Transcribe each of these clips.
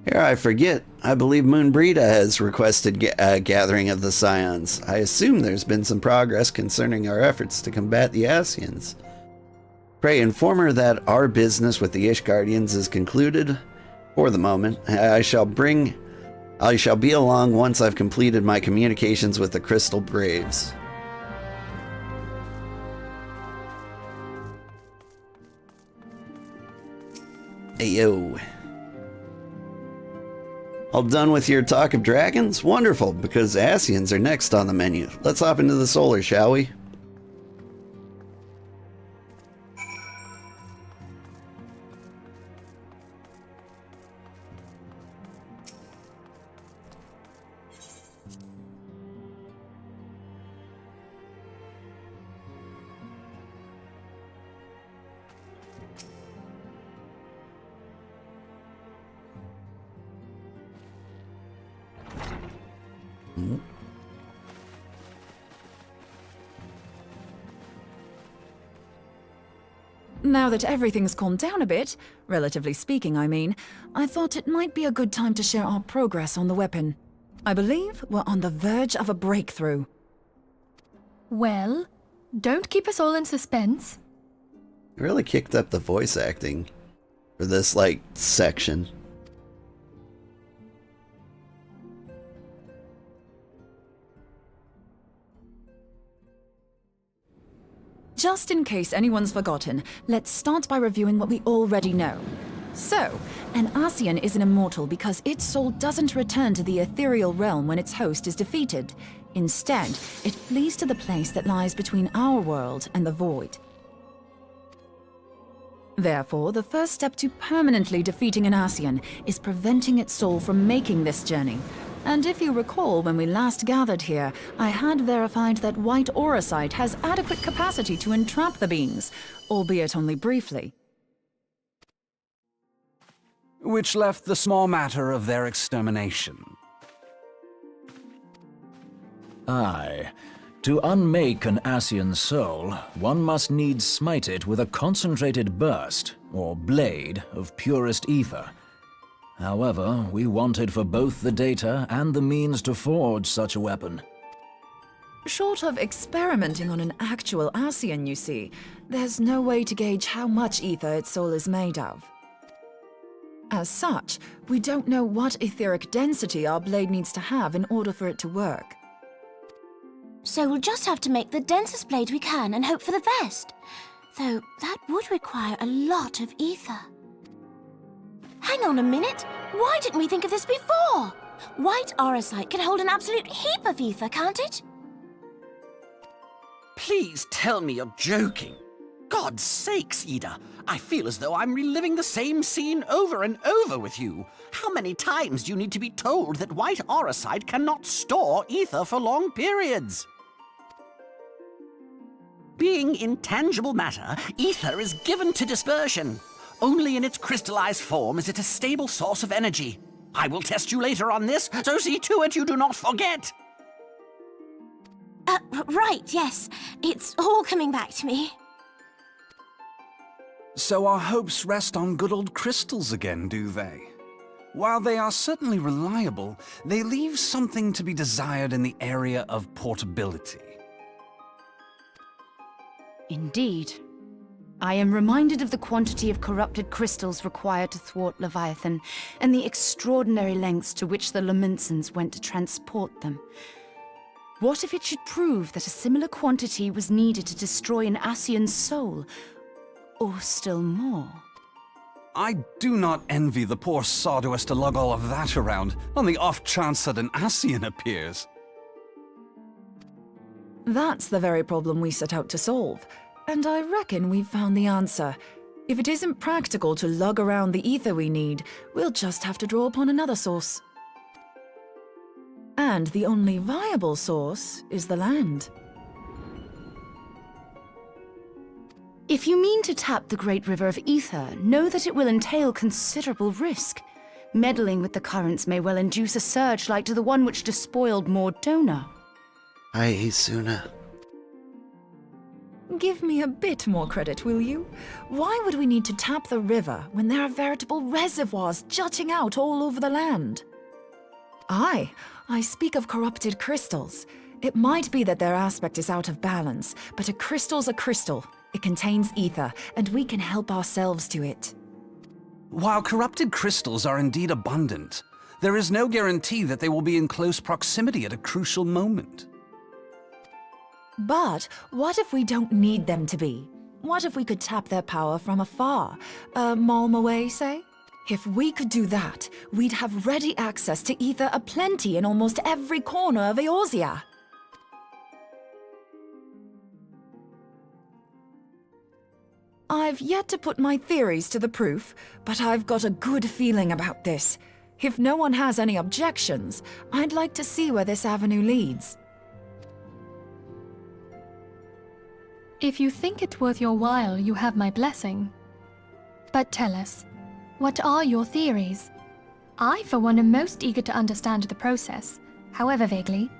Here, I forget. I believe Moonbrita has requested a gathering of the Scions. I assume there's been some progress concerning our efforts to combat the Ascians. Pray inform her that our business with the Ishgardians is concluded for the moment. I shall be along once I've completed my communications with the Crystal Braves. Hey, yo. All done with your talk of dragons? Wonderful, because Ascians are next on the menu. Let's hop into the solar, shall we? Now that everything's calmed down a bit, relatively speaking I mean, I thought it might be a good time to share our progress on the weapon. I believe we're on the verge of a breakthrough. Well, don't keep us all in suspense. It really kicked up the voice acting for this, section. Just in case anyone's forgotten, let's start by reviewing what we already know. So, an Ascian is an immortal because its soul doesn't return to the ethereal realm when its host is defeated. Instead, it flees to the place that lies between our world and the void. Therefore, the first step to permanently defeating an Ascian is preventing its soul from making this journey. And if you recall, when we last gathered here, I had verified that white auracite has adequate capacity to entrap the beings, albeit only briefly. Which left the small matter of their extermination. Aye. To unmake an Ascian soul, one must needs smite it with a concentrated burst, or blade, of purest ether. However, we wanted for both the data and the means to forge such a weapon. Short of experimenting on an actual Ascian, you see, there's no way to gauge how much ether its soul is made of. As such, we don't know what etheric density our blade needs to have in order for it to work. So we'll just have to make the densest blade we can and hope for the best. Though that would require a lot of ether. Hang on a minute! Why didn't we think of this before? White auracite can hold an absolute heap of ether, can't it? Please tell me you're joking. God's sakes, Ida. I feel as though I'm reliving the same scene over and over with you. How many times do you need to be told that white auracite cannot store ether for long periods? Being intangible matter, ether is given to dispersion. Only in its crystallized form is it a stable source of energy. I will test you later on this, so see to it you do not forget. Right, yes. It's all coming back to me. So our hopes rest on good old crystals again, do they? While they are certainly reliable, they leave something to be desired in the area of portability. Indeed. I am reminded of the quantity of corrupted crystals required to thwart Leviathan, and the extraordinary lengths to which the Lamentsons went to transport them. What if it should prove that a similar quantity was needed to destroy an Ascian's soul? Or still more? I do not envy the poor sod who has to lug all of that around, on the off chance that an Ascian appears. That's the very problem we set out to solve. And I reckon we've found the answer. If it isn't practical to lug around the ether we need, we'll just have to draw upon another source. And the only viable source is the land. If you mean to tap the Great River of Ether, know that it will entail considerable risk. Meddling with the currents may well induce a surge like to the one which despoiled Mordona. Aye, Suna. Give me a bit more credit, will you? Why would we need to tap the river when there are veritable reservoirs jutting out all over the land? I speak of corrupted crystals. It might be that their aspect is out of balance, but a crystal's a crystal. It contains ether, and we can help ourselves to it. While corrupted crystals are indeed abundant, there is no guarantee that they will be in close proximity at a crucial moment. But what if we don't need them to be? What if we could tap their power from afar? A malm away, say? If we could do that, we'd have ready access to ether aplenty in almost every corner of Eorzea. I've yet to put my theories to the proof, but I've got a good feeling about this. If no one has any objections, I'd like to see where this avenue leads. If you think it worth your while, you have my blessing. But tell us, what are your theories? I, for one, am most eager to understand the process, however vaguely.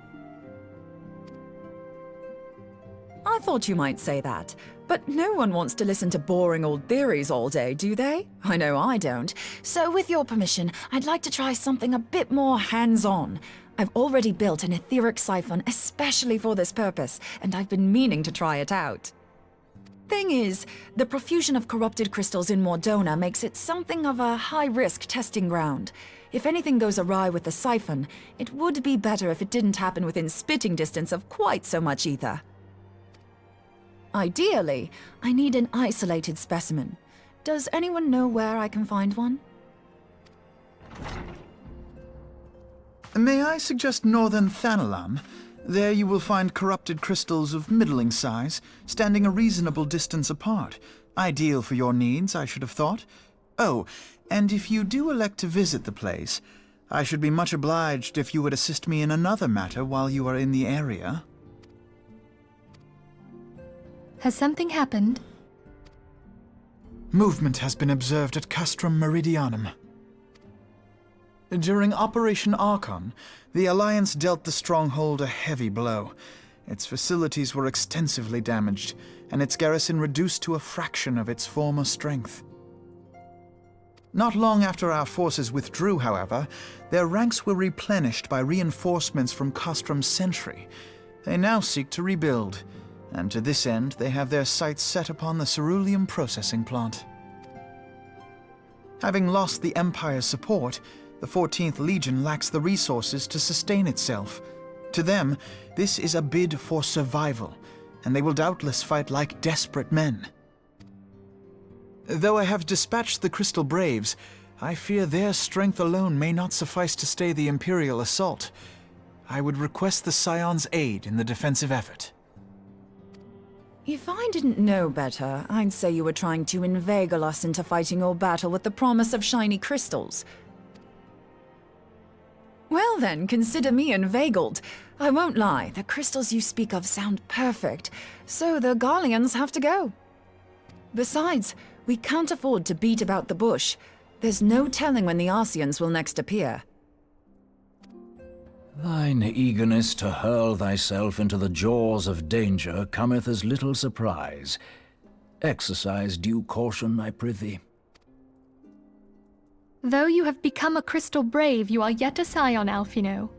I thought you might say that, but no one wants to listen to boring old theories all day, do they? I know I don't. So with your permission, I'd like to try something a bit more hands-on. I've already built an etheric siphon especially for this purpose, and I've been meaning to try it out. Thing is, the profusion of corrupted crystals in Mordona makes it something of a high-risk testing ground. If anything goes awry with the siphon, it would be better if it didn't happen within spitting distance of quite so much ether. Ideally, I need an isolated specimen. Does anyone know where I can find one? May I suggest northern Thanalan? There you will find corrupted crystals of middling size, standing a reasonable distance apart. Ideal for your needs, I should have thought. Oh, and if you do elect to visit the place, I should be much obliged if you would assist me in another matter while you are in the area. Has something happened? Movement has been observed at Castrum Meridianum. During Operation Archon, the Alliance dealt the stronghold a heavy blow. Its facilities were extensively damaged, and its garrison reduced to a fraction of its former strength. Not long after our forces withdrew, however, their ranks were replenished by reinforcements from Castrum's sentry. They now seek to rebuild, and to this end they have their sights set upon the ceruleum processing plant. Having lost the Empire's support, the 14th Legion lacks the resources to sustain itself. To them, this is a bid for survival, and they will doubtless fight like desperate men. Though I have dispatched the Crystal Braves, I fear their strength alone may not suffice to stay the Imperial assault. I would request the Scion's aid in the defensive effort. If I didn't know better, I'd say you were trying to inveigle us into fighting your battle with the promise of shiny crystals. Well then, consider me inveigled. I won't lie, the crystals you speak of sound perfect, so the Garleans have to go. Besides, we can't afford to beat about the bush. There's no telling when the Arceans will next appear. Thine eagerness to hurl thyself into the jaws of danger cometh as little surprise. Exercise due caution, I prithee. Though you have become a Crystal Brave, you are yet a Scion, Alphino.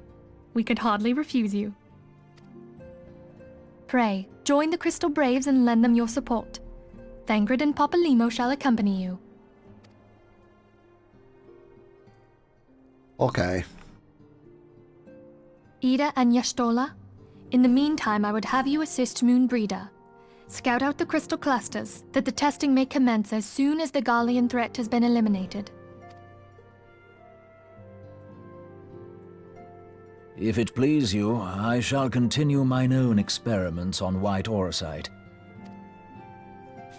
We could hardly refuse you. Pray, join the Crystal Braves and lend them your support. Thangred and Papalymo shall accompany you. Okay. Ida and Y'shtola, in the meantime I would have you assist Moonbreeder. Scout out the crystal clusters, that the testing may commence as soon as the Garlean threat has been eliminated. If it please you, I shall continue mine own experiments on white aurosite.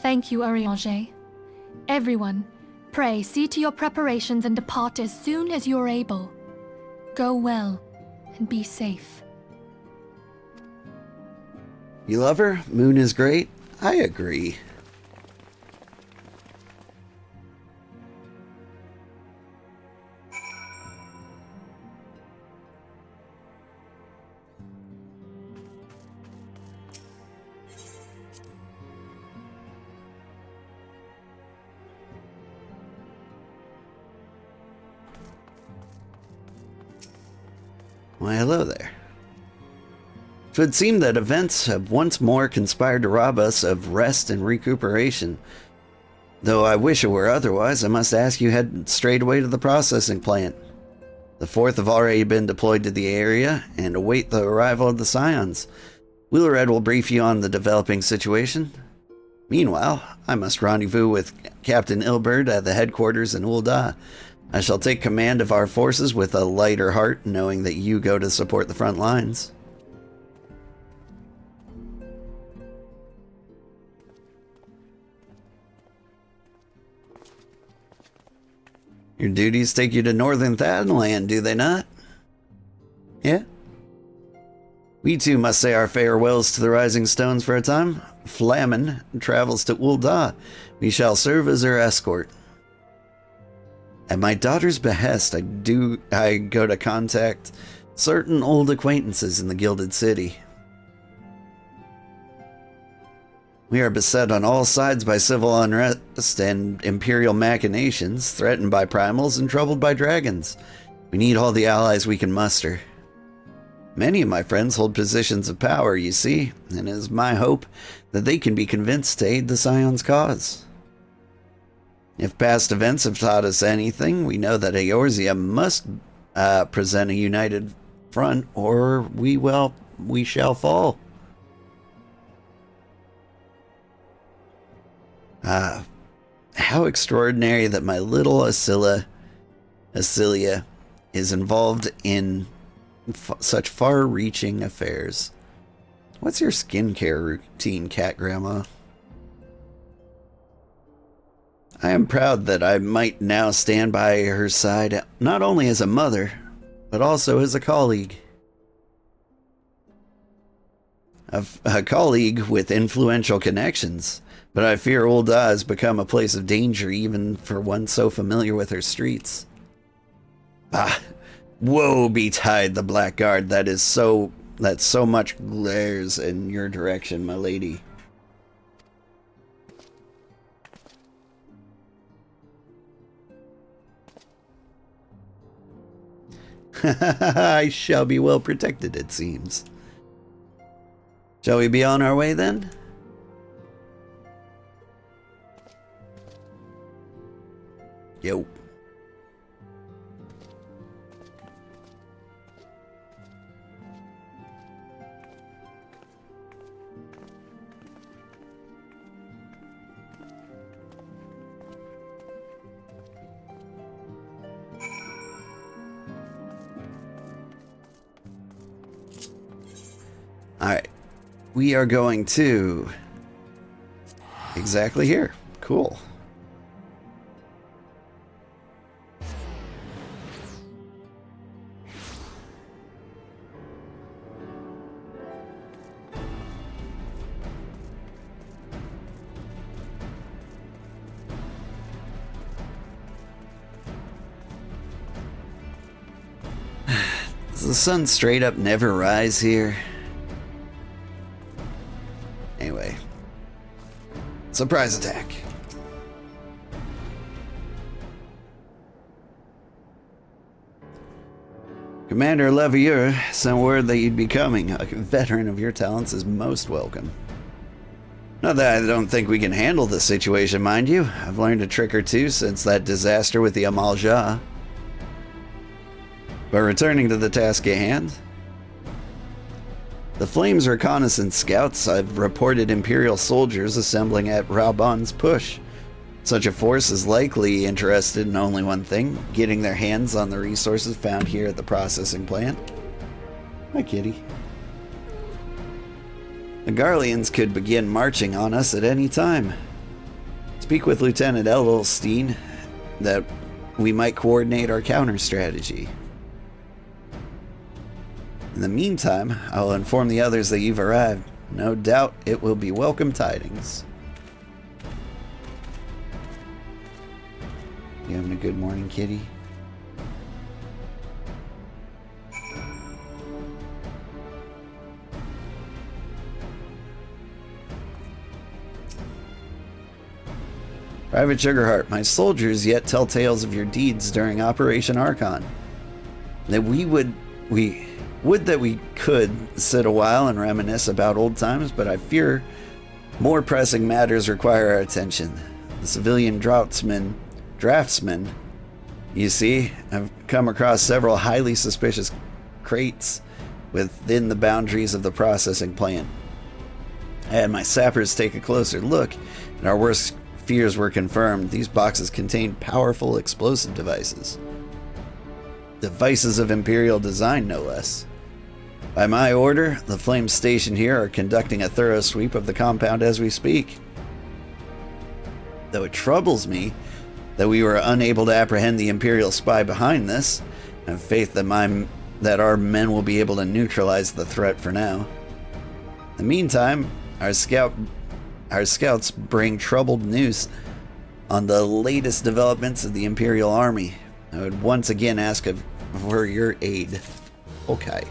Thank you, Urianger. Everyone, pray see to your preparations and depart as soon as you're able. Go well, and be safe. You love her? Moon is great? I agree. Why, hello there. It would seem that events have once more conspired to rob us of rest and recuperation. Though I wish it were otherwise, I must ask you head straight away to the processing plant. The Fourth have already been deployed to the area and await the arrival of the Scions. Wheelred will brief you on the developing situation. Meanwhile, I must rendezvous with Captain Ilberd at the headquarters in Ul'dah. I shall take command of our forces with a lighter heart, knowing that you go to support the front lines. Your duties take you to Northern Thadenland, do they not? Yeah? We too must say our farewells to the Rising Stones for a time. Flamen travels to Ul'dah. We shall serve as her escort. At my daughter's behest, I go to contact certain old acquaintances in the Gilded City. We are beset on all sides by civil unrest and imperial machinations, threatened by primals and troubled by dragons. We need all the allies we can muster. Many of my friends hold positions of power, you see, and it is my hope that they can be convinced to aid the Scion's cause. If past events have taught us anything, we know that Eorzea must present a united front, or we shall fall. How extraordinary that my little Asilia is involved in such far-reaching affairs. What's your skincare routine, Cat Grandma? I am proud that I might now stand by her side, not only as a mother, but also as a colleague. A colleague with influential connections, but I fear Ul'dah has become a place of danger even for one so familiar with her streets. Ah, woe betide the blackguard that so much glares in your direction, my lady. I shall be well protected, it seems. Shall we be on our way then? Yo. Alright, we are going to exactly here. Cool. Does the sun straight up never rise here? Anyway, surprise attack. Commander Levier sent word that you'd be coming. A veteran of your talents is most welcome. Not that I don't think we can handle the situation, mind you. I've learned a trick or two since that disaster with the Amalja. But returning to the task at hand, the Flames reconnaissance scouts have reported Imperial soldiers assembling at Raubon's push. Such a force is likely interested in only one thing, getting their hands on the resources found here at the processing plant. Hi, kitty. The Garleans could begin marching on us at any time. Speak with Lieutenant Edelstein that we might coordinate our counter strategy. In the meantime, I'll inform the others that you've arrived. No doubt it will be welcome tidings. You having a good morning, kitty? Private Sugarheart, my soldiers yet tell tales of your deeds during Operation Archon. That we Would that we could sit a while and reminisce about old times, but I fear more pressing matters require our attention. The civilian draftsman, you see, I've come across several highly suspicious crates within the boundaries of the processing plant. I had my sappers take a closer look, and our worst fears were confirmed. These boxes contained powerful explosive devices. Devices of Imperial design, no less. By my order, the flames stationed here are conducting a thorough sweep of the compound as we speak. Though it troubles me that we were unable to apprehend the Imperial spy behind this, I have faith that our men will be able to neutralize the threat for now. In the meantime, our scouts bring troubled news on the latest developments of the Imperial Army. I would once again ask for your aid. Okay.